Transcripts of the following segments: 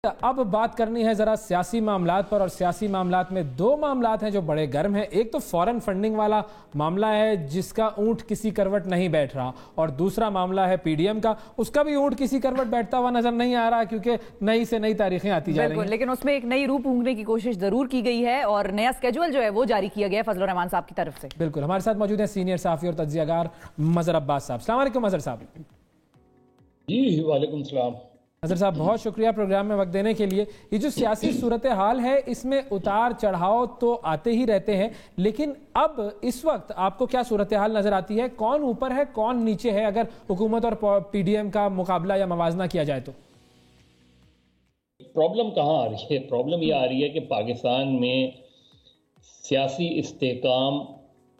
اب بات کرنی ہے ذرا سیاسی معاملات پر، اور سیاسی معاملات میں دو معاملات ہیں جو بڑے گرم ہیں۔ ایک تو فورن فنڈنگ والا معاملہ ہے جس کا اونٹ کسی کروٹ نہیں بیٹھ رہا، اور دوسرا معاملہ ہے پی ڈی ایم کا، اس کا بھی اونٹ کسی کروٹ بیٹھتا ہوا نظر نہیں آ رہا، کیونکہ نئی سے نئی تاریخیں آتی جا رہی ہیں۔ لیکن اس میں ایک نئی روح پونگنے کی کوشش ضرور کی گئی ہے، اور نیا سکیجول جو ہے وہ جاری کیا گیا ہے فضل الرحمان صاحب کی طرف سے۔ بالکل، ہمارے ساتھ موجود ہیں سینئر صحافی اور تجزیہ کار مظہر عباس صاحب۔ السلام علیکم مظہر صاحب۔ جی وعلیکم السلام۔ مظہر صاحب بہت شکریہ پروگرام میں وقت دینے کے لیے۔ یہ جو سیاسی صورتحال ہے اس میں اتار چڑھاؤ تو آتے ہی رہتے ہیں، لیکن اب اس وقت آپ کو کیا صورتحال نظر آتی ہے؟ کون اوپر ہے، کون نیچے ہے، اگر حکومت اور پی ڈی ایم کا مقابلہ یا موازنہ کیا جائے تو؟ پرابلم کہاں آ رہی ہے؟ پرابلم یہ آ رہی ہے کہ پاکستان میں سیاسی استحکام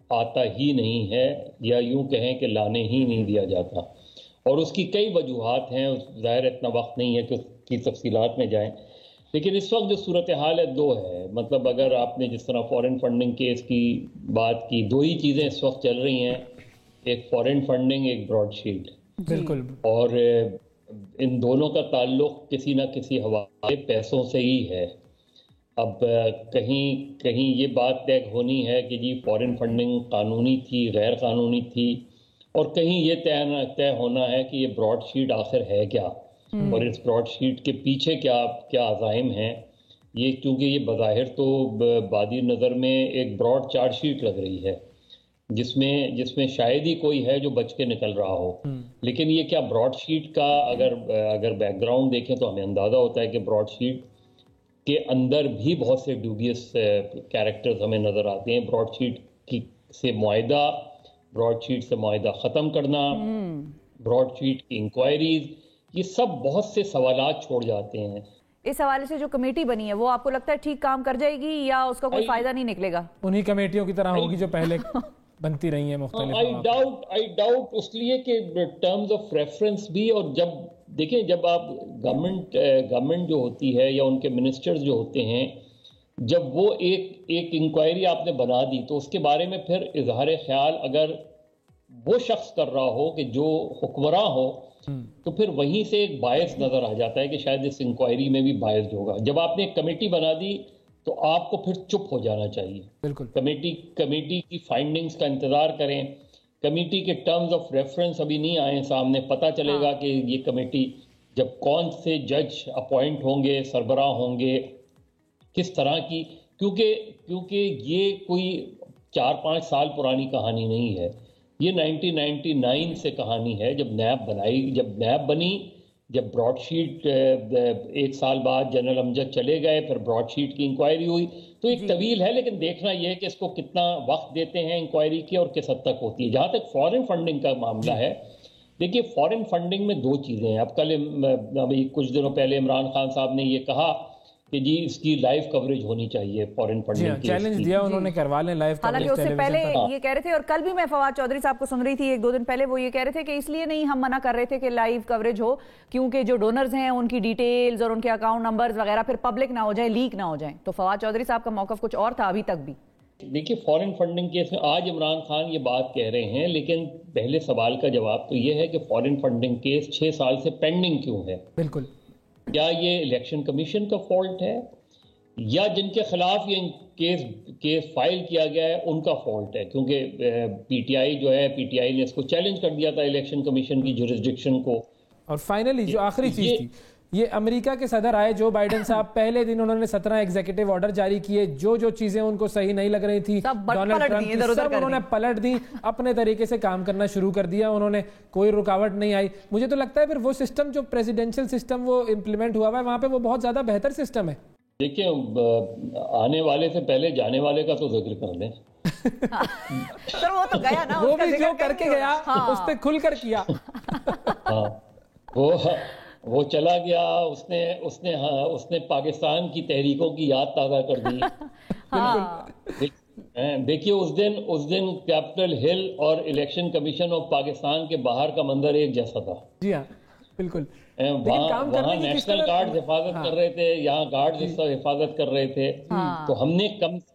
آتا ہی نہیں ہے، یا یوں کہیں کہ لانے ہی نہیں دیا جاتا، اور اس کی کئی وجوہات ہیں۔ ظاہر اتنا وقت نہیں ہے کہ اس کی تفصیلات میں جائیں، لیکن اس وقت جو صورتحال ہے دو ہے۔ مطلب اگر آپ نے جس طرح فورن فنڈنگ کیس کی بات کی، دو ہی چیزیں اس وقت چل رہی ہیں، ایک فورن فنڈنگ، ایک براڈ شیلڈ۔ بالکل، اور ان دونوں کا تعلق کسی نہ کسی حوالے پیسوں سے ہی ہے۔ اب کہیں یہ بات طے ہونی ہے کہ جی فورن فنڈنگ قانونی تھی، غیر قانونی تھی، اور کہیں یہ طے ہونا ہے کہ یہ براڈ شیٹ آخر ہے کیا، اور اس براڈ شیٹ کے پیچھے کیا عزائم ہیں۔ یہ چونکہ یہ بظاہر تو بادی نظر میں ایک براڈ چارج شیٹ لگ رہی ہے، جس میں شاید ہی کوئی ہے جو بچ کے نکل رہا ہو، لیکن یہ کیا براڈ شیٹ کا اگر بیک گراؤنڈ دیکھیں تو ہمیں اندازہ ہوتا ہے کہ براڈ شیٹ کے اندر بھی بہت سے ڈیوبیس کیریکٹرز ہمیں نظر آتے ہیں۔ براڈ شیٹ سے معاہدہ، براڈ شیٹ سے معاہدہ ختم کرنا، براڈ شیٹ کی انکوائریز، یہ سب بہت سے سوالات چھوڑ جاتے ہیں۔ اس حوالے سے جو کمیٹی بنی ہے وہ آپ کو لگتا ہے ٹھیک کام کر جائے گی، یا اس کا کوئی فائدہ نہیں نکلے گا؟ انہی کمیٹیوں کی طرح ہوگی جو پہلے بنتی رہی ہیں مختلف۔ I doubt اس لیے کہ ٹرمز آف ریفرنس بھی، اور جب آپ گورنمنٹ جو ہوتی ہے یا ان کے منسٹرز جو ہوتے ہیں، جب وہ ایک انکوائری آپ نے بنا دی تو اس کے بارے میں پھر اظہار خیال اگر وہ شخص کر رہا ہو کہ جو حکمراں ہو، تو پھر وہیں سے ایک باعث نظر آ جاتا ہے کہ شاید اس انکوائری میں بھی باعث ہوگا۔ جب آپ نے ایک کمیٹی بنا دی تو آپ کو پھر چپ ہو جانا چاہیے۔ بالکل، کمیٹی کی فائنڈنگز کا انتظار کریں۔ کمیٹی کے ٹرمز آف ریفرنس ابھی نہیں آئے سامنے، پتہ چلے گا کہ یہ کمیٹی جب کون سے جج اپوائنٹ ہوں گے، سربراہ ہوں گے، کس طرح کی، کیونکہ یہ کوئی 4-5 سال پرانی کہانی نہیں ہے، یہ 1999 سے کہانی ہے، جب نیب بنی، جب براڈ شیٹ 1 سال بعد جنرل امجد چلے گئے، پھر براڈ شیٹ کی انکوائری ہوئی، تو ایک طویل ہے، لیکن دیکھنا یہ ہے کہ اس کو کتنا وقت دیتے ہیں انکوائری کی اور کس حد تک ہوتی ہے۔ جہاں تک فورن فنڈنگ کا معاملہ ہے، دیکھیے فورن فنڈنگ میں دو چیزیں ہیں۔ اب ابھی کچھ دنوں پہلے عمران خان صاحب نے یہ کہا کہ جی اس کی لائیو کوریج ہونی چاہیے فورن فنڈنگ کی، چیلنج دیا انہوں نے، کروا لیں لائیو کوریج۔ حالانکہ اس سے پہلے یہ کہہ رہے تھے، اور کل بھی میں فواد چودھری صاحب کو سن رہی تھی 1-2 دن پہلے، وہ یہ کہہ رہے تھے کہ اس لیے نہیں ہم منع کر رہے تھے کہ لائیو کوریج ہو، کیونکہ جو ڈونرز ہیں ان کی ڈیٹیلز اور ان کے اکاؤنٹ نمبرز وغیرہ پھر پبلک نہ ہو جائیں، لیک نہ ہو جائیں۔ تو فواد چودھری صاحب کا موقف کچھ اور تھا ابھی تک بھی۔ دیکھیے فورن فنڈنگ کیس میں آج عمران خان یہ بات کہہ رہے ہیں، لیکن پہلے سوال کا جواب تو یہ ہے کہ فورن فنڈنگ کیس 6 سال سے پینڈنگ کیوں ہے؟ بالکل، کیا یہ الیکشن کمیشن کا فالٹ ہے، یا جن کے خلاف یہ کیس فائل کیا گیا ہے ان کا فالٹ ہے؟ کیونکہ پی ٹی آئی نے اس کو چیلنج کر دیا تھا الیکشن کمیشن کی جورسڈکشن کو۔ اور فائنلی جو آخری چیز تھی، یہ امریکہ کے صدر آئے جو بائیڈن صاحب، پہلے دن انہوں نے 17 ایگزیکٹو آرڈر جاری کیے، جو چیزیں ان کو صحیح نہیں لگ رہی تھی ڈونلڈ ٹرمپ کی، سب انہوں نے پلٹ دی، اپنے طریقے سے کام کرنا شروع کر دیا انہوں نے، کوئی رکاوٹ نہیں آئی۔ مجھے تو لگتا ہے پھر وہ سسٹم جو پریزیڈنشل سسٹم وہ امپلیمنٹ ہوا ہے وہاں پہ، وہ بہت زیادہ بہتر سسٹم ہے۔ دیکھیں آنے والے سے پہلے جانے والے کا تو ذکر کر لیں۔ سر وہ تو گیا نا، وہ بھی جو کر کے گیا اس پہ کھل کر کیا۔ ہاں وہ چلا گیا، اس نے پاکستان کی تحریکوں کی یاد تازہ کر دی۔ دیکھیے اس دن کیپٹل ہل اور الیکشن کمیشن آف پاکستان کے باہر کا منظر ایک جیسا تھا۔ جی ہاں بالکل، وہاں نیشنل گارڈز حفاظت کر رہے تھے، یہاں گارڈز حفاظت کر رہے تھے، تو ہم نے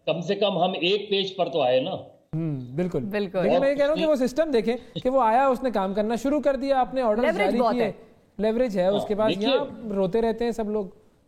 کم سے کم ہم ایک پیج پر تو آئے نا۔ بالکل، لیکن میں یہ کہہ رہا ہوں کہ وہ سسٹم دیکھیں کہ وہ آیا، اس نے کام کرنا شروع کر دیا، آپ نے آرڈر جاری کیے، لیوریج ہے اس کے بعد، یہاں روتے رہتے ہیں سب لوگ۔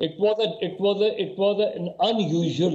It was an unusual